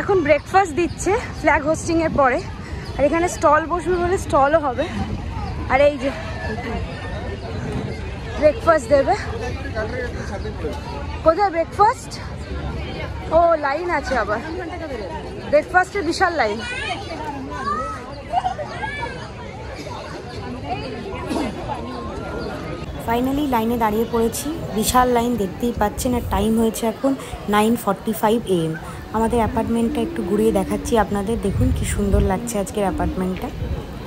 এখন ব্রেকফাস্ট দিচ্ছে flag hosting এর পরে, আর এখানে স্টল বসবে বলে স্টলও হবে। আর এই যে ব্রেকফাস্ট দেবে। কোথায় ব্রেকফাস্ট? ও লাইন আছে আবার, ব্রেকফাস্টের বিশাল লাইন। ফাইনালি লাইনে দাঁড়িয়ে পড়েছি, বিশাল লাইন দেখতেই পাচ্ছেন। আর টাইম হয়েছে এখন 9:45 AM। আমাদের অ্যাপার্টমেন্টটা একটু ঘুরিয়ে দেখাচ্ছি আপনাদের। দেখুন কি সুন্দর লাগছে আজকের অ্যাপার্টমেন্টটা,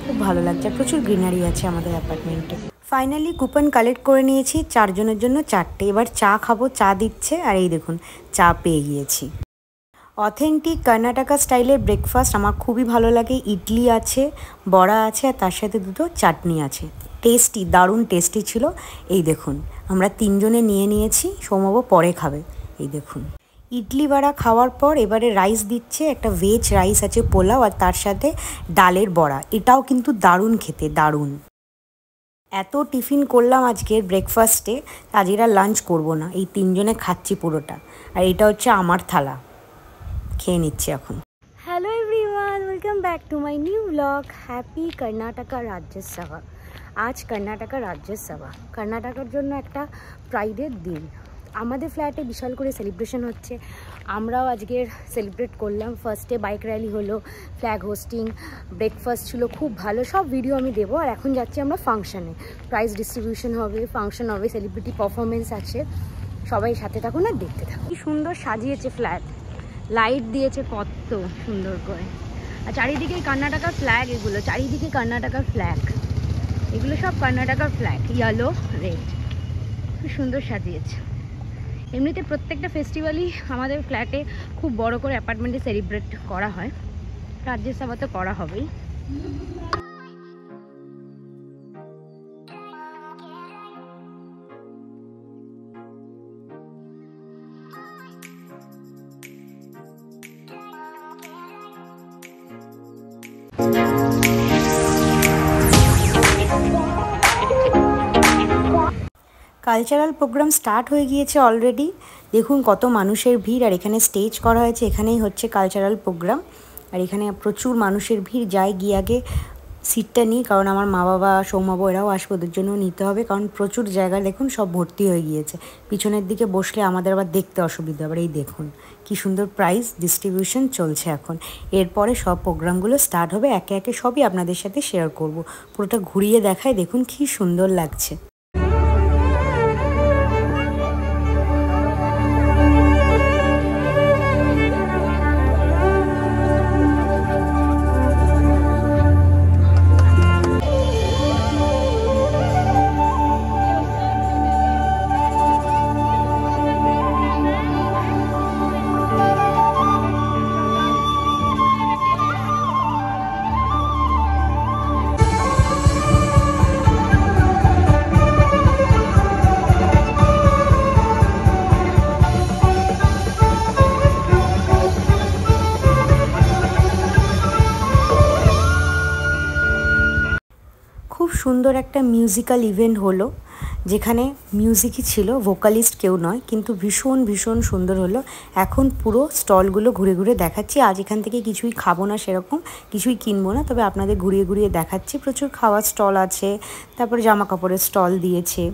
খুব ভালো লাগছে। প্রচুর গ্রিনারি আছে আমাদের অ্যাপার্টমেন্টে। ফাইনালি কুপন কালেক্ট করে নিয়েছি, 4 জনের জন্য 4টে। এবার চা খাবো, চা দিচ্ছে। আর এই দেখুন চা পেয়ে গিয়েছি। অথেন্টিক কর্ণাটকা স্টাইলের ব্রেকফাস্ট আমার খুবই ভালো লাগে। ইডলি আছে, বড়া আছে, আর তার সাথে দুটো চাটনি আছে। টেস্টি, দারুণ টেস্টি ছিল। এই দেখুন আমরা 3 জনে নিয়ে নিয়েছি, সৌম্যবাবু পরে খাবে। এই দেখুন ইডলি বড়া খাওয়ার পর এবারে রাইস দিচ্ছে, একটা ভেজ রাইস আছে, পোলাও, আর তার সাথে ডালের বড়া। এটাও কিন্তু দারুণ খেতে, দারুণ। এত টিফিন করলাম আজকের ব্রেকফাস্টে, আজ এরা লাঞ্চ করবো না, এই 3 জনে খাচ্ছি পুরোটা। আর এটা হচ্ছে আমার থালা, খেয়ে নিচ্ছি এখন। Hello everyone, welcome back to my new blog. Happy Karnataka Rajyotsava. আজ কর্ণাটকা রাজ্যোৎসবা, কর্ণাটকার জন্য একটা প্রাইডের দিন। আমাদের ফ্ল্যাটে বিশাল করে সেলিব্রেশন হচ্ছে, আমরাও আজকের সেলিব্রেট করলাম। ফার্স্টে বাইক র্যালি হলো, ফ্ল্যাগ হোস্টিং, ব্রেকফাস্ট ছিল, খুব ভালো। সব ভিডিও আমি দেবো। আর এখন যাচ্ছি আমরা ফাংশানে, প্রাইজ ডিস্ট্রিবিউশন হবে, ফাংশন হবে, সেলিব্রিটি পারফরমেন্স আছে। সবাই সাথে থাকুন আর দেখতে থাকুন। কি সুন্দর সাজিয়েছে ফ্ল্যাট, লাইট দিয়েছে কত সুন্দর করে। আর চারিদিকে কর্ণাটকার ফ্ল্যাগ, এগুলো চারিদিকে কর্ণাটকার ফ্ল্যাগ, এগুলো সব কর্ণাটকার ফ্ল্যাগ, ইয়েলো রেড, খুব সুন্দর সাজিয়েছে। এমনিতে প্রত্যেকটা ফেস্টিভ্যালই আমাদের ফ্ল্যাটে খুব বড় করে অ্যাপার্টমেন্টে সেলিব্রেট করা হয়, রাজ্যোৎসবা তো করা হবেই। কালচারাল প্রোগ্রাম স্টার্ট হয়ে গিয়েছে অলরেডি। দেখুন কত মানুষের ভিড়, আর এখানে স্টেজ করা হয়েছে, এখানেই হচ্ছে কালচারাল প্রোগ্রাম। আর এখানে প্রচুর মানুষের ভিড়। যাই গিয়ে আগে সিটটা নিই, কারণ আমার মা বাবা, সৌম্যবাবু এরাও আসবে, ওদের জন্য নিতে হবে, কারণ প্রচুর জায়গা দেখুন সব ভর্তি হয়ে গিয়েছে। পিছনের দিকে বসলে আমাদের আবার দেখতে অসুবিধা। আবার এই দেখুন কি সুন্দর প্রাইজ ডিস্ট্রিবিউশন চলছে এখন। এরপরে সব প্রোগ্রামগুলো স্টার্ট হবে, একে একে সবই আপনাদের সাথে শেয়ার করব। পুরোটা ঘুরিয়ে দেখায়, দেখুন কি সুন্দর লাগছে। খুব সুন্দর একটা মিউজিক্যাল ইভেন্ট হলো, যেখানে মিউজিকই ছিল, ভোকালিস্ট কেউ নয়, কিন্তু ভীষণ ভীষণ সুন্দর হলো। এখন পুরো স্টলগুলো ঘুরে ঘুরে দেখাচ্ছি। আজ এখান থেকে কিছুই খাবো না, সেরকম কিছুই কিনবো না, তবে আপনাদের ঘুরিয়ে ঘুরিয়ে দেখাচ্ছি। প্রচুর খাওয়ার স্টল আছে, তারপরে জামা কাপড়ের স্টল দিয়েছে,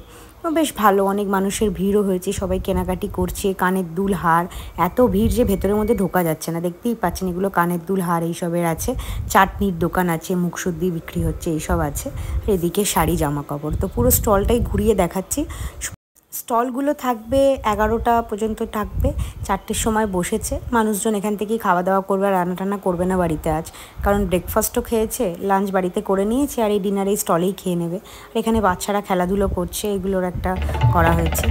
বেশ ভালো। অনেক মানুষের ভিড়ও হয়েছে, সবাই কেনাকাটি করছে। কানের দুল, হার, এত ভিড় যে ভেতরের মধ্যে ঢোকা যাচ্ছে না। দেখতেই পাচ্ছেন এগুলো কানের দুল, হার এইসবের আছে। চাটনির দোকান আছে, মুখশুদ্ধি বিক্রি হচ্ছে, এইসব আছে। আর এদিকে শাড়ি, জামা কাপড়। তো পুরো স্টলটাই ঘুরিয়ে দেখাচ্ছি। স্টলগুলো থাকবে 11টা পর্যন্ত থাকবে, 4টের সময় বসেছে। মানুষজন এখান থেকেই খাওয়া দাওয়া করবে, আর রান্না টান্না করবে না বাড়িতে আজ, কারণ ব্রেকফাস্টও খেয়েছে, লাঞ্চ বাড়িতে করে নিয়েছে, আর এই ডিনার এই স্টলেই খেয়ে নেবে। আর এখানে বাচ্চারা খেলাধুলো করছে, এগুলোর একটা করা হয়েছে।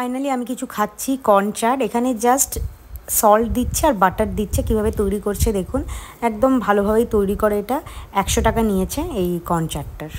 ফাইনালি আমি কিছু খাচ্ছি কর্ন চাট। এখানে জাস্ট সল্ট দিচ্ছে আর বাটার দিচ্ছে। কিভাবে তৈরি করছে দেখুন, একদম ভালোভাবেই তৈরি করে। এটা 100 টাকা নিয়েছে এই কর্ন চাটটার।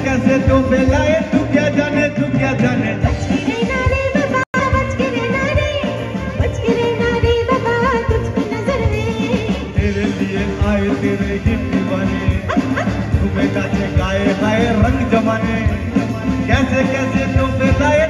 कैसे तो मिलाए तू क्या जाने तेरे लिए आए तेरे ही दीवाने तुम्हें गाए हाय रंग जमाने कैसे कैसे तो मिलाए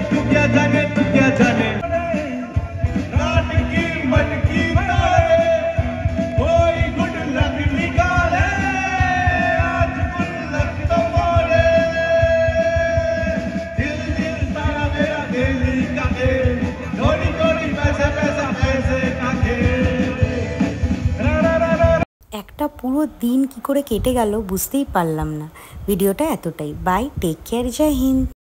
পুরো দিন কি করে কেটে গেল বুঝতেই পারলাম না। ভিডিওটা এতটাই। বাই, টেক কেয়ার, জয় হিন্দ।